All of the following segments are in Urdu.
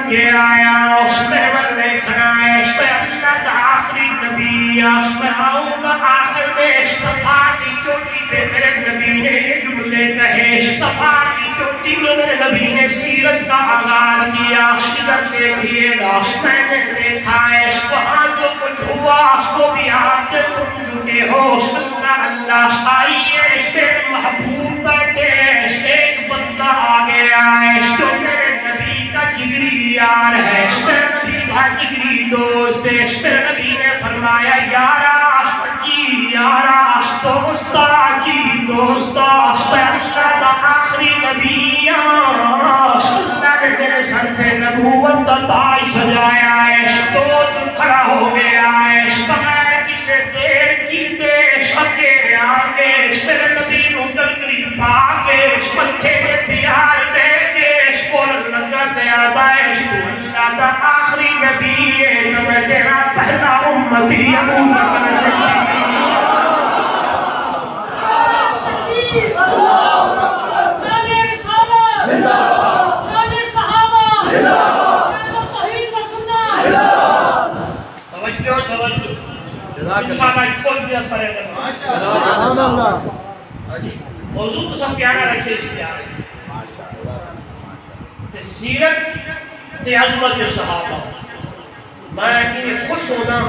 کے آیا ہوں، میں والے کھڑائے، میں اللہ کا آخری نبی، میں آؤں گا آخر میں، صفا کی چوٹی پہ میرے نبی نے یہ جملے کہے، صفا کی چوٹی میں میرے نبی نے سیرت کا آغاز کیا۔ ادھر دیکھئے گا، میں نے دیکھا ہے وہاں جو کچھ ہوا وہ بھی آپ نے سن چکے ہو۔ اللہ اللہ، آئیے میرے محبوب بیٹھے، ایک بندہ آگے آئے جو میرے نبی کا جگری یار ہے، میرے نبی کا جگری دوست ہے۔ میرے نبی نے فرمایا یارا جی یارا، دوستا جی دوستا، میں اللہ کا آخری نبی اللہ نے میرے سر پہ نبوت کا تاج سجایا ہے۔ دوست کھڑا ہو گیا ہے، بغیر کسے دیر کیتے اگے آگے میرے نبی نو گلگلی پا کے متھے پہ پیار دے کے بولن لگا تے آتا ہے تو اللہ کا آخری نبی ہے، تو میں تیرا پہلا امتی ابو بکر صدیق۔ موضوع تو سب پیارا رکھے اشتہار ہے، سیرت تے عظمت صحابہ۔ میں انہیں خوش ہونا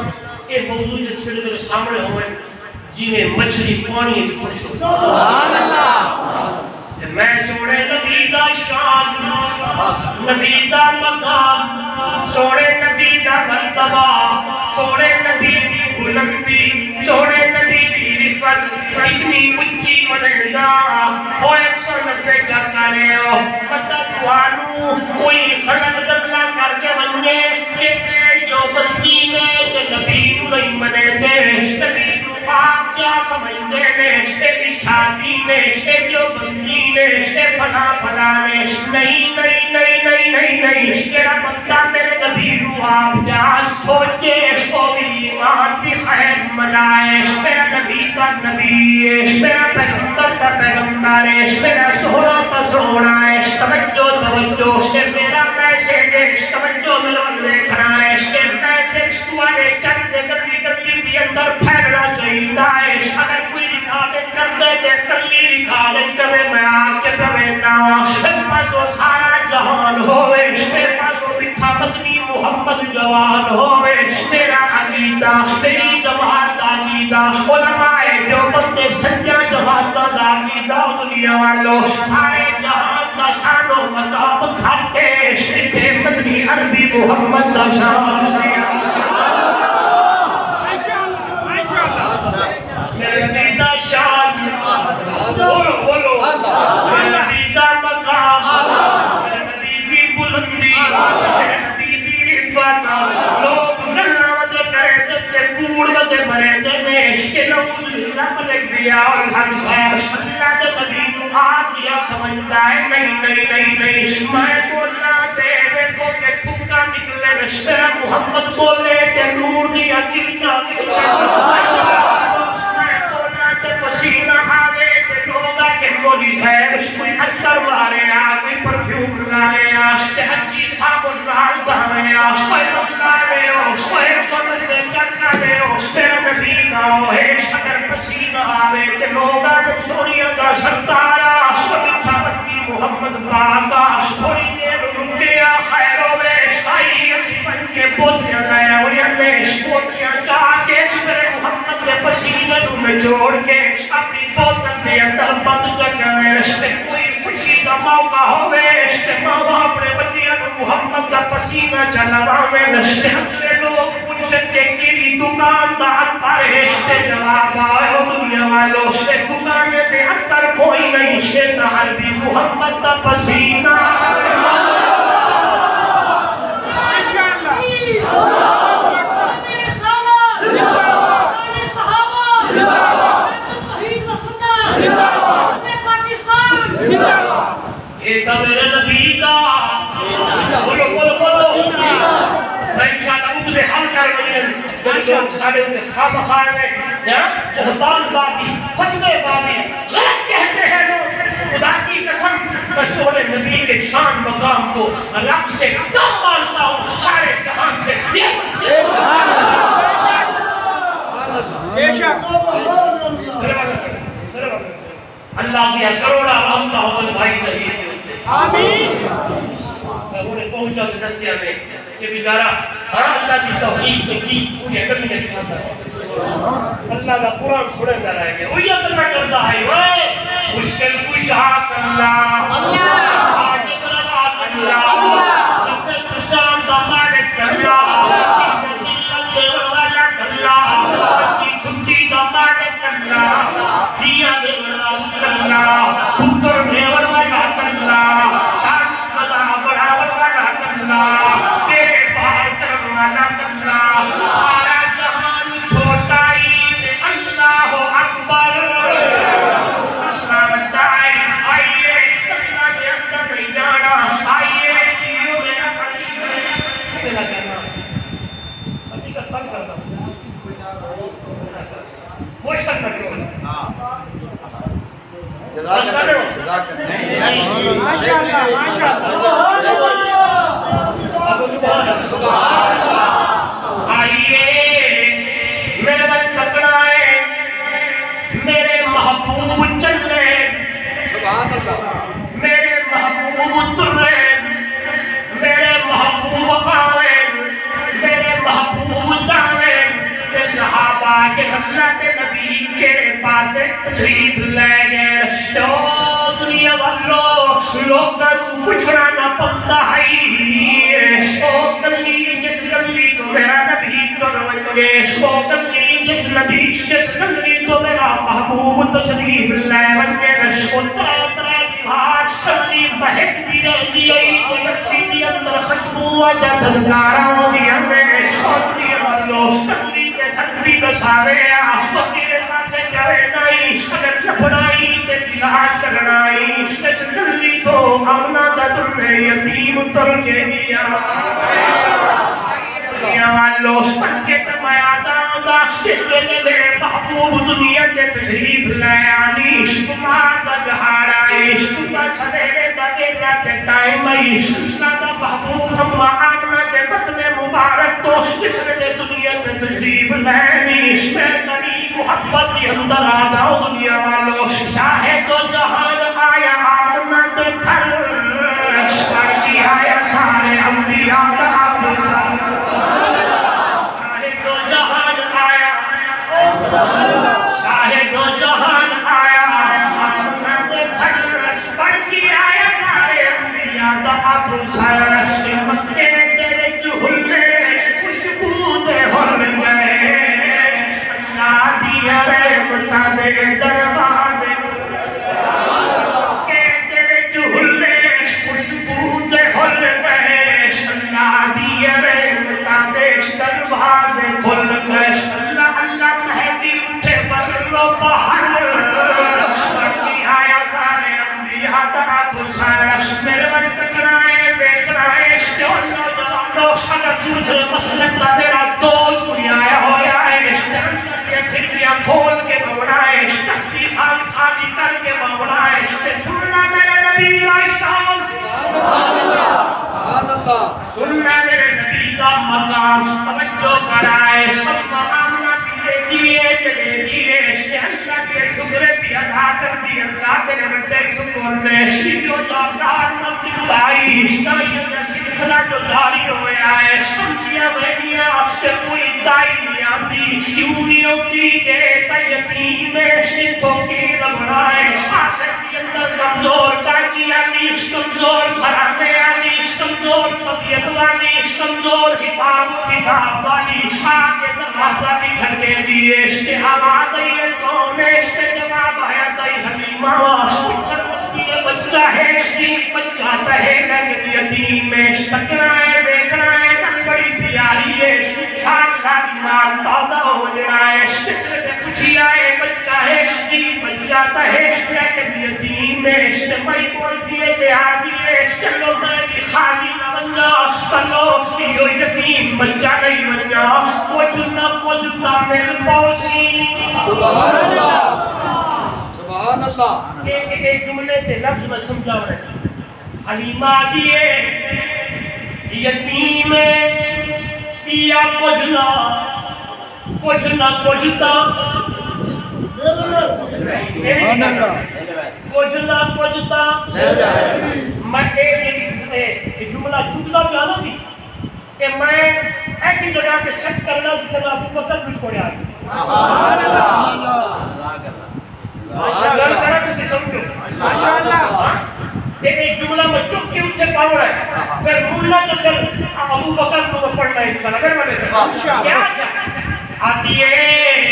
کہ موضوع جس فلم کے سامنے ہوئے جنہیں مچھلی پانی خوش ہو۔ سبحان اللہ۔ میں سوڑے نبی دا شان، نبی دا مقام، سوڑے نبی دا مرتبہ، سوڑے نبی دی بلندی، سوڑے نبی دی رفت اتنی اچھی منہدہ وہ 190 چاہتا رہے ہو مدہ دوانو کوئی خلق دلہ کر کے بننے کہ اے جو بندی نے کہ نبی نہیں منے دے، نبی آپ کیا سمجھتے نے، اے شادی نے، اے جو بندی نے، اے فلا فلا نے، نہیں نہیں نہیں نہیں نہیں نہیں، تیرا بندہ میرے نبی رو آپ جا سوچے وہ بھی ایمان دی خیر منائے۔ میرا نبی کا نبی ہے، میرا پیغمبر کا پیغمبر ہے، میرا سونا کا سونا ہے۔ توجہ توجہ، اے میرا میسیج ہے، توجہ میرا لکھ رہا ہے، اے میسیج تو آنے چند دے گلی گلی دی اندر پھیلنا چاہیے ہے۔ اگر کوئی رکھاوٹ کر دے تے کلی رکھاوٹ کرے میں آ کے پرینا میرے پاسو سارا جہان ہوئے، میرے پاسو بٹھا مدنی محمد جوان ہوئے، میرا عقیدہ میری جماعت عقیدہ علماء دیوبند سنجا جماعت عقیدہ دنیا والوں سارے جہان کا شان و مقام کھاتے کہ مدنی عربی محمد کا شان ہے۔ میرے نبی دا شان، بولو بولو، میرے نبی دا مقام، میرے نبی دی بلندی، میرے نبی دی رفت، لوگ گلنا وجہ کرے جتے کوڑ وجہ مرے دینے کہ نعوذ باللہ لکھ دیا اور حق صاحب اللہ دے نبی کو آگیا سمجھتا ہے نہیں نہیں نہیں نہیں، میں بولنا دے دیکھو کہ تھکا نکلے، میرا محمد بولے کہ نور دیا چلنا نکلے، پسینہ آگے کہ لوگا کہ مولی صاحب کوئی اتر مارے کوئی پرفیوم لائے کہ اچھی صابن لال دھائے کوئی مطلع لے ہو کوئی سمجھ میں چکا لے ہو میرا نبی کا ہے۔ اگر پسینہ آگے کہ لوگا جب سونیا کا سردارا مٹھا مدنی محمد پاکا تھوڑی دیر رکیا خیر ہوئے آئی اسی بن کے بوتیاں لائے اور یہ بوتیاں چاہ کے میرے محمد کے پسینہ میں چھوڑ کے اپنی بوتن دے اندر بند چکے کوئی خوشی کا موقع ہوئے کہ ماں اپنے بچیاں محمد کا پسینہ چلاوے ہمارے لوگ پوچھیں کہ کیڑی دکان دا اتر ہے تے جواب آئے ہو دنیا والوں دکان تے اتر کوئی نہیں یہ تو عربی محمد کا پسینہ۔ ایک میرے نبی دا بولو بولو بولو میں انشاءاللہ اٹھتے حل کر مجھے لوگ ساڑھے ہوتے خواب خواہ میں بہتان بابی فتوے بابی غلط کہتے ہیں لوگ خدا کی قسم میں سونے نبی کے شان مقام کو رب سے کم مانتا ہوں سارے جہان سے اللہ دیا کروڑا رحمتہ ہوں بھائی شہید ہوتے آمین میں انہیں پہنچا تھے دستیا میں کہ بیچارہ اللہ کی توحید کے گیت انہیں کمی نہیں دکھاتا ہے اللہ کا قرآن سنتا رہ گیا وہی اللہ کرتا ہے وہ مشکل کشا اللہ آج کروا اللہ اپنے کسان دا مالک کرنا ذلت دیور والا کرنا کی چھٹی دا مالک کرنا دیا دیور والا کرنا پتر دیور والا کرنا شاید بدا بڑھاور والا کرنا میرے پار کرن والا کرنا سارا جہان چھوٹائی میں اللہ اکبر اللہ بتائے آئیے اللہ کے اندر نہیں جانا آئیے دیو میرا پڑھی میرا کرنا حقیقت بند کرنا موشن کرنے والا آئیے میرے بن تکڑائے میرے محبوب چل رہے میرے محبوب اتر رہے میرے محبوب آوے میرے محبوب جاوے صحابہ کے اللہ کے نبی کے پاس تشریف لے گئے تو دنیا والوں لوگ تو پچھڑا نہ پتا ہے او گلی جس گلی تو میرا نبی تو روئے او گلی جس گلی تو میرا محبوب تشریف لے ونگے او ترہ دیوار کلی مہک دی رہ دی او نکی دی اندر خشبو آجا دھدکارا ہو دیا میں اور دنیا والوں کلی دھرتی بسارے وکیلے پاسے کرے نائی اگر لپنائی تے تلاش کرنائی اس گلی تو امنا دتر میں یتیم اتر کے گیا دنیا والو پنکے تمایا داؤں اس لئے میرے محبوب دنیا کے تشریف لے آنی سمار دا جہار آئی صبح سویرے دا ایلا کے ٹائم آئی اللہ دا محبوب ہم آمنا کے بطن مبارک تو جس نے دنیا کے تشریف لینی میں تری محبت دی اندر آدھاؤں دنیا والو شاہد و جہان آیا آمنا کے گھر پڑھتی آیا سارے انبیاء دا آفیسر شاہد و جہان آیا شاہد و جہان آیا آمنا کے گھر پڑھتی آیا سارے انبیاء دا آفیسر مکے تیرے چہلے خوشبو دے ہل گئے اللہ دیا رحمتہ دے دروازے مکے تیرے چہلے خوشبو دے ہل گئے اللہ دیا رحمتہ دے دروازے کھل گئے اللہ اللہ مہدی اٹھے بدلو باہر پڑھتی آیا سارے انبیاء دا آفیسر میرے من تکرائے بیکرائے جو اللہ جوانو اگر دوسرے مسلک دا میرا دوست کوئی آیا ہویا ہے جنت کے کھڑکیاں کھول کے بڑھائے تختی خالی کر کے بڑھائے سننا میرے نبی کا اشتاؤں سننا میرے نبی کا مقام توجہ کرائے مقام نہ دیئے چلے دیئے کہ اللہ کے شکر بھی ادا کر دی اللہ کے رڈے شکر میں جو جاندار مقدر آئی تبید سلسلہ جو جاری ہویا ہے انتیا بہنیا کہ کوئی دائی نہیں آتی کیوں نہیں ہوتی کہ تیتیم میں انتوں کی لبرائے آخر کی اندر کمزور کاچی آنی کمزور گھرانے آنی کمزور طبیعت والی کمزور حفاظ و کتاب والی آگے دروازہ بھی کھڑکے دیئے کہ آواز یہ کون ہے کہ جواب آیا تائی حلیمہ پچھر وقتی یہ بچہ ہے یہ بچہ تہے لیکن یتیم میں تکرائے بیکرائے تن بڑی پیاری ہے انشاءاللہ ایمان تازہ ہو جائے اس نے پوچھی آئے بچہ ہے یہ بچہ تہے لیکن یتیم میں میں بول دیئے کہ آدھیے چلو میں بھی خالی نہ بن جا چلو یہ یتیم بچہ نہیں بن جا کچھ نہ کچھ تعمل پوسی سبحان اللہ سبحان اللہ ایک جملے تے لفظ میں سمجھا رہے حلیمہ دیے یتیم یا کجنا کجنا کجتا کجنا کجتا میں ایک جملہ چکلا بھی آنا تھی کہ میں ایسی جگہ کے شک کرنا جسے میں ابو بکر بھی چھوڑے آئی اگر کرا کسی سمجھو ایک جملہ میں چک کے اچھے پاؤں رہے پھر مولنا تو چل ابو بکر کو پڑھنا ہے انشاءاللہ پھر بنے کیا آتی ہے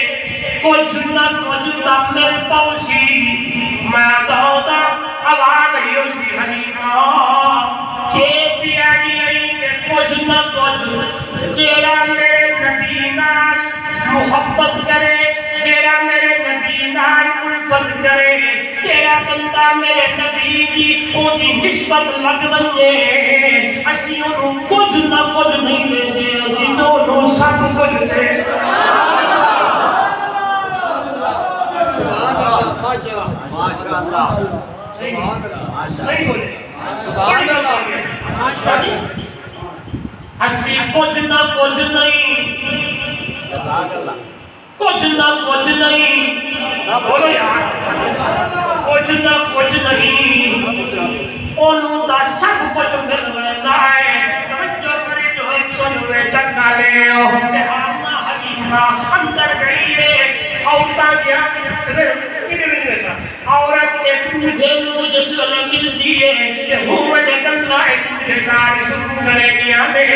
کچھ نہ کچھ دمل پوسی میں دوتا آواز یوسی حلیمہ کہ پیانی آئی کہ کچھ نہ کچھ تیرا میرے نبی نال محبت کرے تیرا میرے نبی نال الفت کرے تیرا بندہ میرے نبی دی او دی نسبت لگ بنجے اسی انہوں کچھ نہ کچھ نہیں لے دے اسی دونوں سب کچھ دے ماشاءاللہ نہیں بولے سبحان اللہ اسی کچھ نہ کچھ نہیں کچھ نہ کچھ نہیں بولو یار کچھ نہ کچھ نہیں انہوں دا سب کچھ مل رہا ہے توجہ کرے جو ایک سنوے چکا لے کہ آمنا حلیمہ اندر گئی ہے عورتہ گیا عورت ایک تجھے جس وقت مل دیئے کہ ہوں نکلنا ایک تجھے کار شروع کرے گیا میں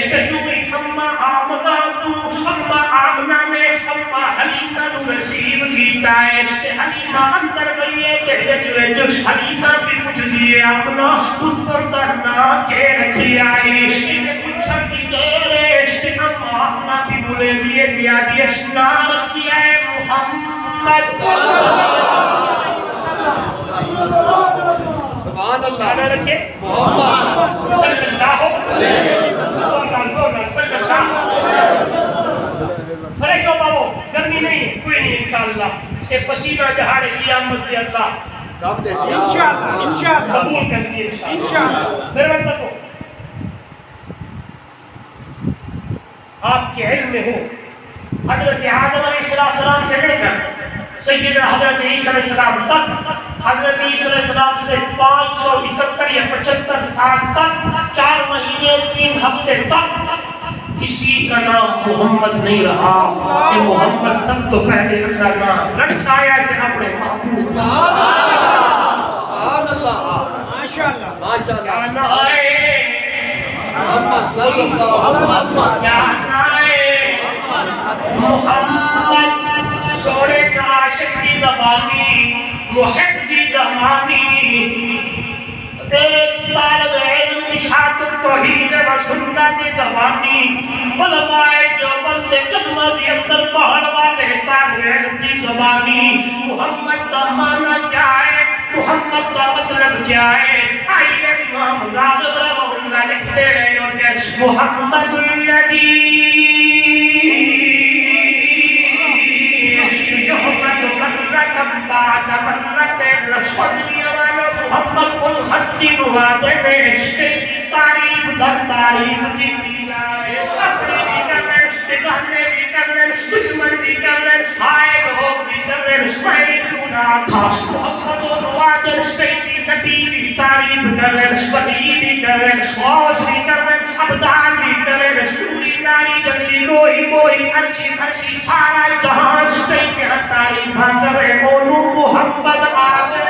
کہ تمہیں اممہ آمنا تو اممہ آمنا میں اممہ حلیمہ نو رسیب کیتا ہے کہ حلیمہ اندر گئی ہے کہ جو حلیمہ بھی کچھ دیئے آمنا پتر درنا کے رکھی آئی انہیں کچھ کی دیر ہے کہ اممہ آمنا بھی بولے دیئے دیا دیئے نام رکھی ہے محمد سبحان اللہ نہ رکھے محمد صلی اللہ علیہ وسلم فریش ہو پاؤ گرمی نہیں کوئی نہیں انشاءاللہ کہ پسینہ جہاڑے قیامت دے اللہ کب دے انشاءاللہ انشاءاللہ قبول کر دیئے انشاءاللہ میرے وقت تک ہو آپ کے علم میں ہو حضرت آدم علیہ السلام سے لے کر سیدنا حضرت عیسیٰ علیہ السلام تک حضرت عیسیٰ علیہ السلام سے 571 یا 75 سال تک 4 مہینے 3 ہفتے تک کسی کا نام محمد نہیں رہا کہ محمد سب تو پہلے اللہ نام رکھایا کہ اپنے محبوب سبحان اللہ ماشاءاللہ کیا نائے محمد صلی اللہ علیہ وسلم کیا نائے محمد سوڑے کا عاشق دی زبانی محب دی زمانی ایک طالب علم اشاعت التوحید و سنت دی زبانی علماء جو بندے قدمہ دی اندر پہڑ والے طالب علم دی زبانی محمد دا معنی کیا ہے محمد دا مطلب کیا ہے آئیے امام راغب رحمہ اللہ لکھتے ہیں اور کہ محمد الذی محمد اس ہستی نوازے میں تعریف در تعریف کی جائے اپنے بھی کرنے دکھانے بھی کرنے دشمن بھی کرنے ہائے لوگ بھی کرنے میں کیوں نہ تھا محمد و نوازے کئی نبی بھی تعریف کرنے ولی بھی کرنے غوث بھی کرنے ابدال بھی کرنے پوری ناری جنگلی گوئی گوئی عرشی فرشی سارا جہان کئی کہ تعریفہ کرے اونو محمد آگے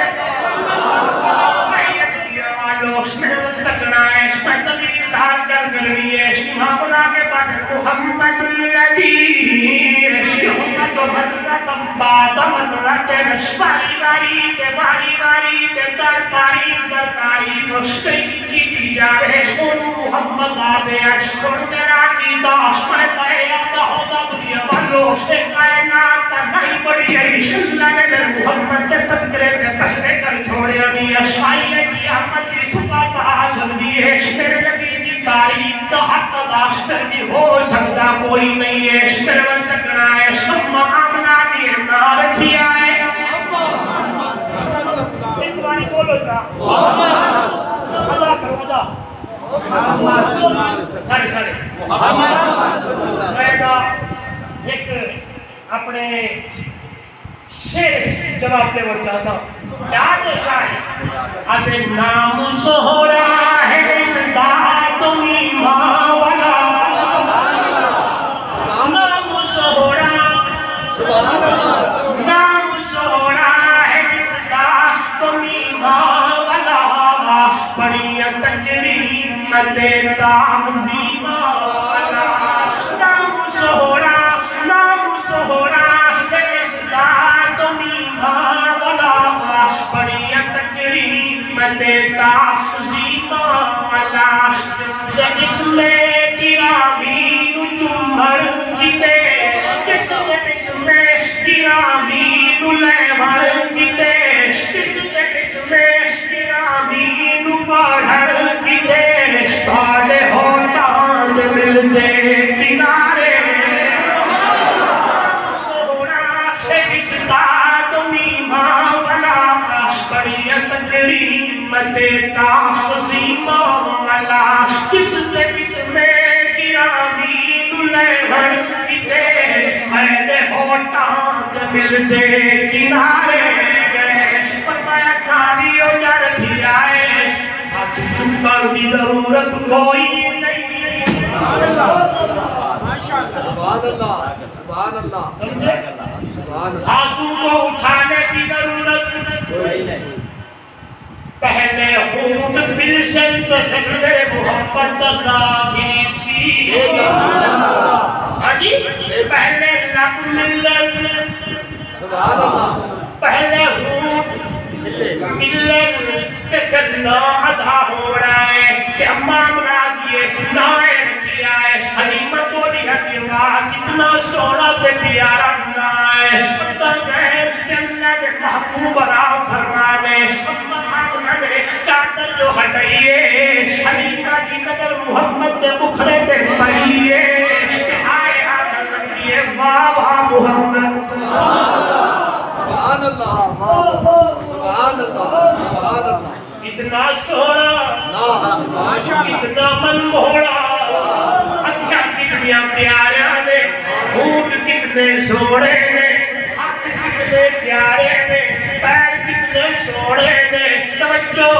محمد تکنا ہے میں تقریب دھان کر کرنی ہے امام کے بعد محمد الذی محمد مرتم بعد مرتن باری باری تے در تعریف کئی کی جائے انہوں محمد آدھے ہیں سن تیرا کیتا میں قیادہ ہوتا دنیا بھلو ایک کائنات تا نہیں پڑی ہے اللہ نے میرے محمد کے تذکرے کے پہلے کر چھوڑیا نہیں ہے آئیے قیامت کی صبح کا حاصل دی ہے میرے نبی کی تعریف کا حق داشت کرنی ہو سکتا کوئی نہیں ہے میرے من تکنا ہے اممہ آمنہ بھی نام رکھی آئے اس باری بولو جا سارے میں ایک اپنے شیر جواب دے ور چاہتا کیا دیکھا ہے ادے نام سہورا ہے رشتہ تمہیں ماں والا نام سہورا نام سہورا ہے رشتہ تمہیں ماں والا بڑی تکریم دیتا دیما والا نام سہورا بڑی تکریم دیتا زیبا والا جس میں گرامی چمبر کتے جس میں گرامی لیور کتے جس میں گرامی پڑھر کتے تھاڑے ہوتاند ملتے کنارے تکریم دیتا عظیمہ والا کس میں گرامی لیور کتے میرے ہوتاند ملتے کنارے گئے فرمایا کاریوں جا رکھی آئے ہاتھ چکر دی ضرورت کوئی نہیں ہاتھوں کو اٹھانے کی ضرورت کوئی نہیں پہلے ہونٹ ملشن تو فکر محبت لاغری سی پہلے لب ملن پہلے ہونٹ ملن کہ پھر نا ادا ہو رہا ہے کہ اماں بنا دیئے نائے رکھی آئے حلیمت بولی ہے واہ کتنا سونا تے پیارا نائے پتہ گئے کہ اللہ کے محبوب راہ فرمانے چادر جو ہٹائیے حلیمہ کی نظر محمد دے بکھڑے تے پائیے کہ آئے آدھر لگیے واہ واہ محمد سبحان اللہ سبحان اللہ سبحان اللہ اتنا سونا اتنا من موڑا اچھا کتنیا پیارے نے ہونٹ کتنے سوڑے نے ہاتھ کتنے پیارے نے پیر کتنے سوڑے نے توجہ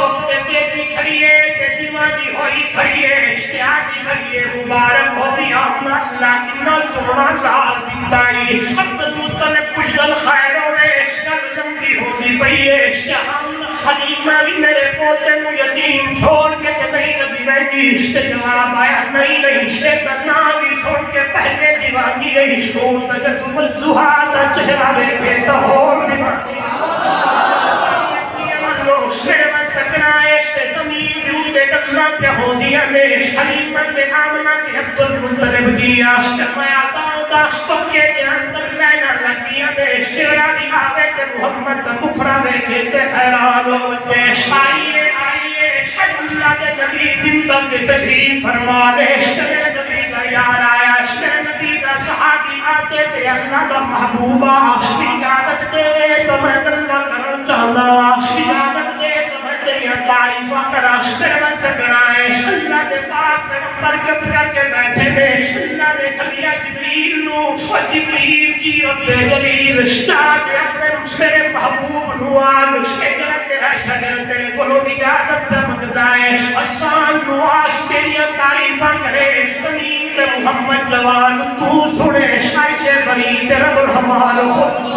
دیتی کھڑیے کہ دیوانی ہوئی کھڑیے یادی کھڑیے مبارک ہو دیا اللہ کتنا سونا لال دیتائی عبد المطلب کچھ دل خیر ہوئے گل لمبی ہوتی پئیے کہ ہم حلیمہ بھی میرے پوتے نو یتیم چھوڑ کے کہ نہیں نبی بیٹی تے جواب آیا نہیں ایک نام بھی سن کے پہلے دیوانی گئی اور تک تم الزہادہ چہرہ دیکھے تو اور دیوانی میرے من تکنائے زمین جوتے دلہ کے ہو دیا نے حلیمہ نے آمنہ کے عبد المطلب دیا جب میں آتا ہوتا پکے کے اندر لینا لگ دیا نے تیرا بھی آوے کہ محمد مکھڑا میں کھیتے حیران ہو بچے آئیے اللہ کے نبی بندر کے تشریف فرما دے میرے نبی کا یار آیا میرے نبی کا صحابی آتے تھے اللہ کا محبوبہ اجازت دے تو میں دلہ کرنا چاہتا اجازت دے تو میں تیریاں تعریفہ کرا میرے من تکنائے اللہ کے پاک پیغمبر چپ کر کے بیٹھے میں اللہ نے کھلیا جبریل نو اور جبریل کی رب جلیل چاہتے اپنے میرے محبوب نوان اجازت تیرا شگر تیرے بلو اجازت پہ مقدائے آسان نواز تیریاں تعریفہ کرے تمیم کے محمد جوان تو سنے عائشہ بری تیرا برحمان خود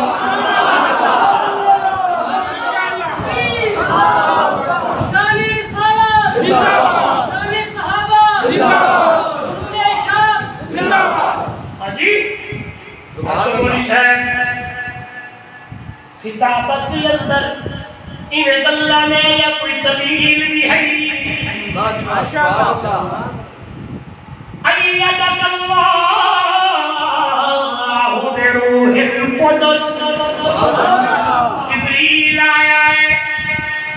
خطابت کے اندر انہیں اللہ نے یا کوئی دلیل بھی ہے ایدک اللہ بروح القدس جبریل آیا ہے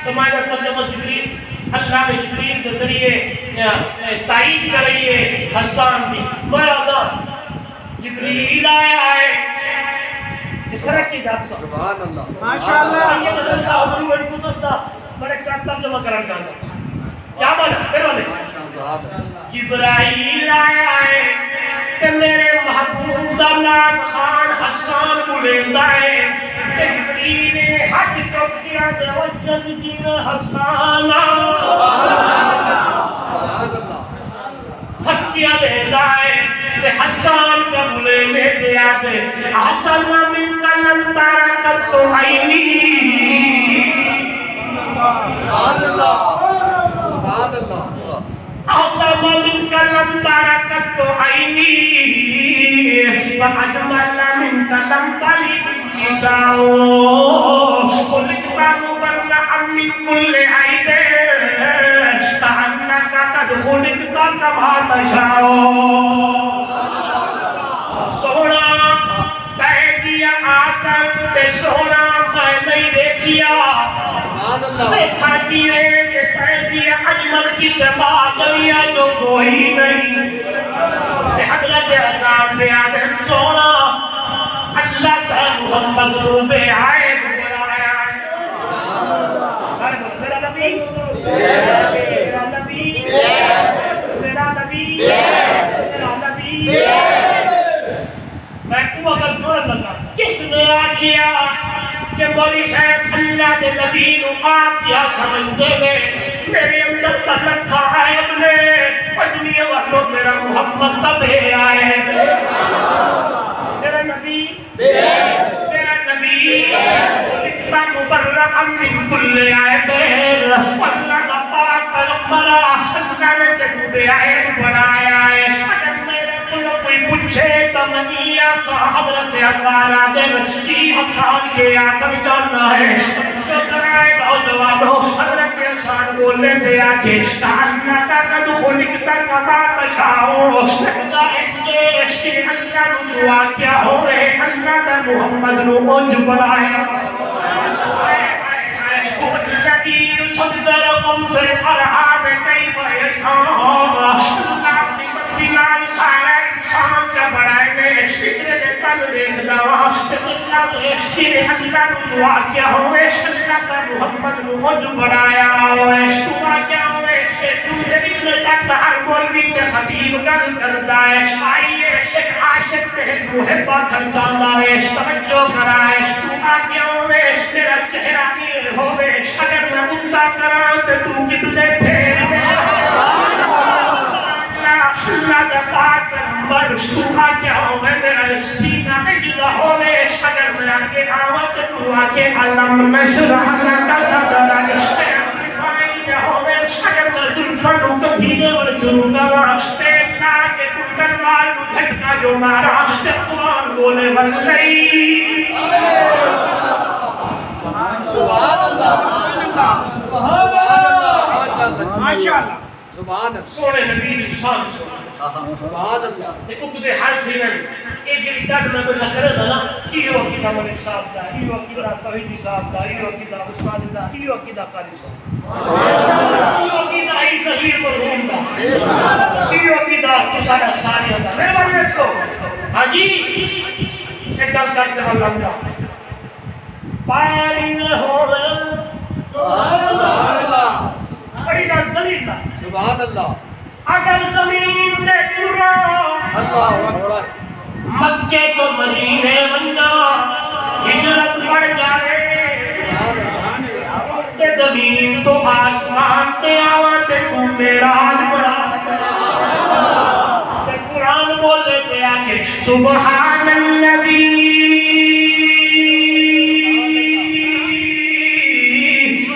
تمہارا ترجمہ جبریل اللہ نے جبریل کے ذریعے تائید کر رہی ہے حسان دی برادہ جبریل آیا ہے اس طرح کی ذات سبحان اللہ ماشاءاللہ یہ نظر کا عمری والقدس دا بڑے ایک ساتھ ترجمہ کرنا چاہتا کیا بنا میرے والے جبرائیل آیا ہے کہ میرے محبوب دا نات خان حسان بلیندہ ہے کہ جبریل حج چک کیا دے وجد جین حسانا تھک کیا لیندہ ہے کہ حسان کا بلینے دیا دے حسن من کا لم تارکت تو عینی سبحان اللہ سبحان اللہ أعصم منك لم تركت عيني وأجمل منك لم تلد النساء خلقت مبرأ من كل عيب كأنك قد خلقت كما تشاء سونا تیجیا آکر تے سونا میں نہیں دیکھیا دیکھا جیرے کہ تیجیا اجمل کی شفا دنیا جو کوئی نہیں کہ حضرت عذاب بے آدم سونا اللہ کا محمد روبے آئے بلایا میرا نبی میرا نبی میرا نبی میرا نبی میں کو اگر جوڑ لگا کس نے آکھیا کہ مولی صاحب اللہ دے نبی نو آپ کیا سمجھ دے گئے میرے اندر تلک تھا عیب نے دنیا والوں میرا محمد تبے آئے میرا نبی میرا نبی اتنا مبرع من کل عیب اللہ کا پاک پیغمبرہ اللہ نے تجھے عیب بنایا ہے اگر میرے کوئی پوچھے تو منیا کا حضرت اکارا دن کی حسان کے آکر جاننا ہے جو کرائے نوجوانوں حضرت احسان بولنے دے آکے کہنا کا قد خلقت کما تشاؤ لگتا ہے مجھے کہ اللہ نو دعا کیا ہو رہے اللہ تا محمد نو اونج بنایا الذي يصدركم في الأرحام كيف يشاء اللہ اپنی مدینہ سارا انسان سے بڑھائے نے اس نے کل دیکھ دعا کہ اللہ نو دعا کیا ہوئے اللہ کا محمد نو مجھ بڑھایا ہوئے دعا کیا ہوئے اے سورہ ابن تک ہر مولوی کے خطیب گل کرتا ہے آئیے ایک عاشق تحت محبہ کھڑکاندہ ہے توجہ کرائے دعا کیا ہوئے میرا چہرہ یہ ہوئے اگر میں مدہ کران تو قبلے پھیر اللہ کا پاک پیغمبر تو آکے ہوئے میرا سینہ میں جدا ہوئے اگر میں آگے آوات تو آکے علم نشرح لکا صدرک میرا صفائی جا ہوئے اگر میں ظلفنوں کو دھینے اور شروع کرا دیکھنا کہ کندر والو جھٹکا جو مارا جب قرآن بولے واللئی سبحان اللہ ماشاءاللہ سبحان اللہ سونے نبی دی شان سبحان اللہ تے اکدے حال تھی میں ایک جلی گل میں بیٹھا کرے دا نا ایو عقیدہ ملک صاحب دا ایو عقیدہ توحیدی صاحب دا ایو عقیدہ استاد دا ایو عقیدہ قاری صاحب ایو عقیدہ ای ظہیر مرحوم دا ایو عقیدہ تو سارا ساری دا میرے بارے میں کو ہاں جی ایک گل کرتے ہیں اللہ پاری نہ ہوئے سبحان اللہ بڑی دلیل سبحان اللہ اگر زمین دے ترا اللہ اکبر مکے تو مدینے بننا ہجرت پڑ جائے تے زمین تو آسمان تے آوا تے تو میران بڑا تے قرآن بولے تے آکے سبحان الذی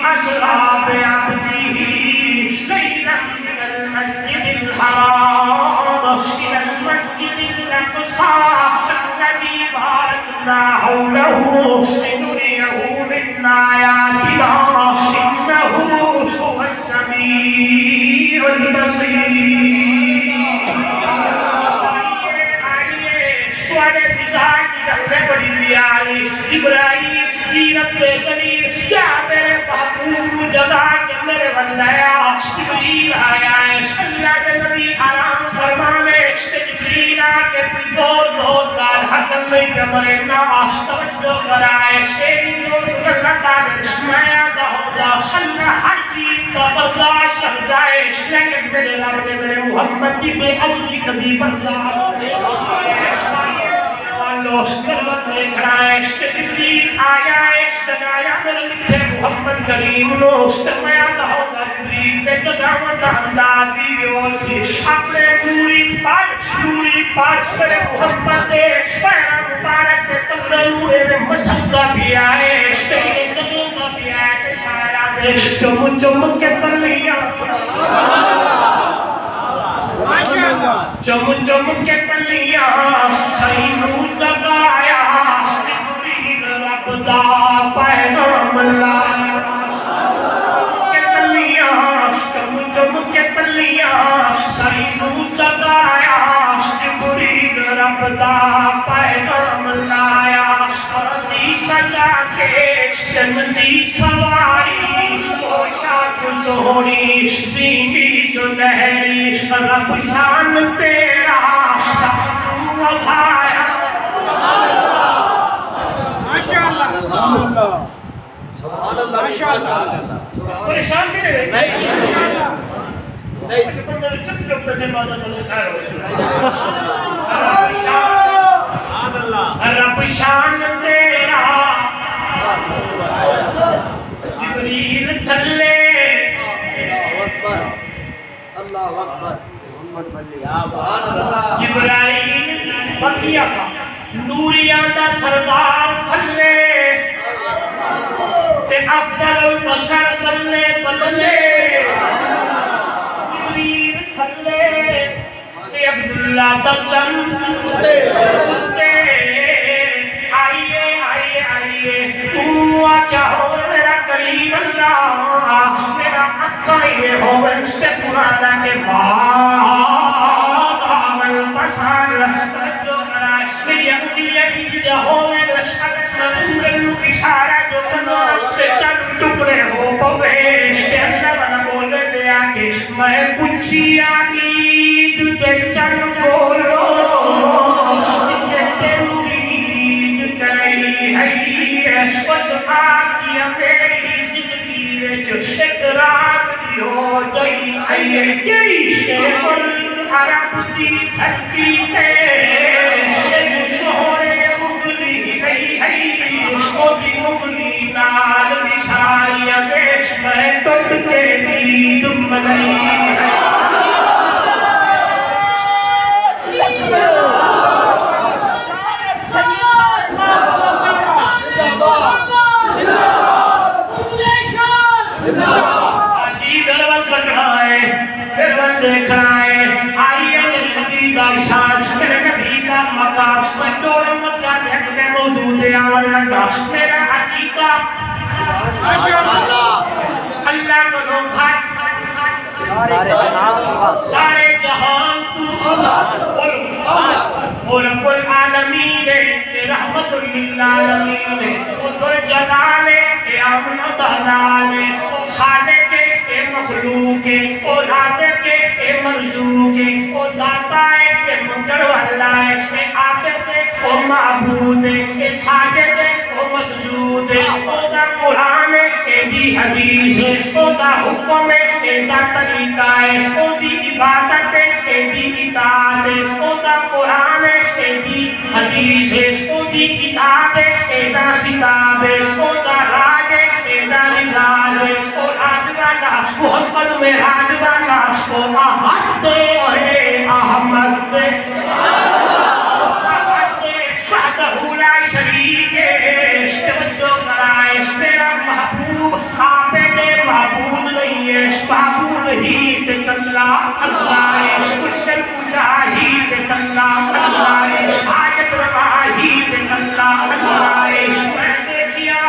اسرا بعبده ليلا من المسجد الحرام إلى المسجد الأقصى الذي باركنا حوله لنريه من آياتنا إنه هو السميع البصير توانے مزاج کی گلے بڑی پیاری جبرائیل کی رب قریب کیا میرے محبوب کو جگہ کہ میرے بندیا جبریل آیا ہے اللہ کے نبی آرام فرمانے کہ جبریل آکے کوئی دور دار حقل نہیں کہ مرنا توجہ کرائے ایک دور اللہ تعالی میں آدھا ہوگا اللہ ہر چیز کا برداشت کر جائے لیکن میرے رب نے میرے محمد کی بے ادبی کبھی برداشت قربت میں کھڑائے کہ جبریل آیا ہے جنایا میرے لکھے محمد کریم نو فرمایا دہو گا جبریل تے جداوت اندازی ہوسی اپنے دوری پر میرے محمد دے پیرا مبارک دے تمہیں نورے میں مسکہ بھی آئے تیرے جدوں کا بھی آئے تے شاعرہ دے چم کے تلیاں چم کے تلیاں صحیح روز لگایا جبریل رب دا پیغام لایا کے تلیاں چم کے تلیاں صحیح روز لگایا جبریل رب دا پیغام لایا عرضی سجا کے جنتی سواری پوشاک سہونی زینی سنہری رب شان تیرا ساتھو اٹھایا ماشاءاللہ سبحان اللہ ماشاءاللہ پریشان کی نہیں ماشاءاللہ ایسے پندر چپ تجھے بادہ بلے خیر ہو رب شان تیرا جبریل تھلے اللہ اکبر جبرائیل بقیہ کا نوریاں دا سردار تھلے تے افضل البشر بلے جبریل تھلے تے عبداللہ دا چند آئیے تو کیا ہو میرا کریم اللہ میرا اکائی ہوئے تے پرانا کے بعد آمن بسان توجہ کرائے میری انگلیاں کی جا ہوئے اگر میں انگلوں اشارہ جو سنو تے چند ٹکڑے ہو پوے تے اللہ بنا بولے دے آکے میں پوچھی آگید تے چند بولو جسے تیرو عید کرائی ہے بس آکیا میری زندگی وچ ایک رات بھی ہو جائی آئیے جائی اے ملک عرب دی دھرتی تے ایک سہورے مغلی گئی ہے او دی مغلی نال نشاریاں دے میں ٹوٹ کے دید منائی ہے دیکھنا ہے آئیے میرے نبی کا شان میرے نبی کا مقام میں چوڑا مکہ دیکھ میں موجود آور لگا میرا عقیدہ اللہ کو نوکھا سارے جہان تو اور رب العالمین رحمت للعالمین اور جلال آمن دلال خالق مخلوق او رازق اے مرزوق او داتا اے منکر والا اے عابد او معبود اے ساجد او مسجود او دا قرآن اے دی حدیث او دا حکم اے دا طریقہ او دی عبادت اے دی اطاعت او دا قرآن اے دی حدیث او دی کتاب اے دا خطاب او دا راج اے دا رجال او راج والا محمد میں راج والا او احمد دے اے احمد دے وحدہ لا شریک توجہ کرائے میرا محبوب عابد معبود نہیں ہے معبود ہی تکلا اللہ ہے مشکل کشا ہی تکلا اللہ ہے حاجت روا ہی تکلا اللہ ہے میں دیکھیا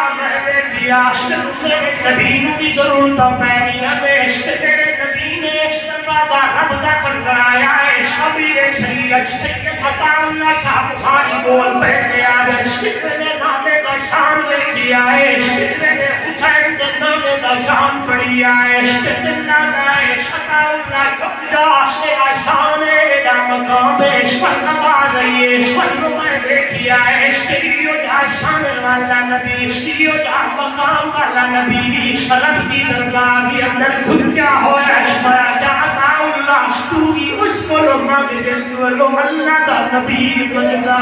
نبی کی ضرورت پہنی ہمیں تیرے نبی نے دروازہ رب کا کھڑکڑایا ہے امیر شریعت سید عطا اللہ شاہ بخاری بول پہنے آگے اس نے نامے کا شان لکھی آئے اس نے حسین کے نامے کا شان پڑھی آئے دلنا دائے عطا اللہ کبھا میرا شان ہے میرا مقام ہے ورنہ آئیے ورنہ میں دیکھیا ہے کہ یہ جا شان والا نبی، یہ جا مقام والا نبی رب دی دربار دی اندر جھکیا ہوا ہے، میں چاہتا اللہ تو بھی اس کو مانگ جس کو اللہ دا نبی بنتا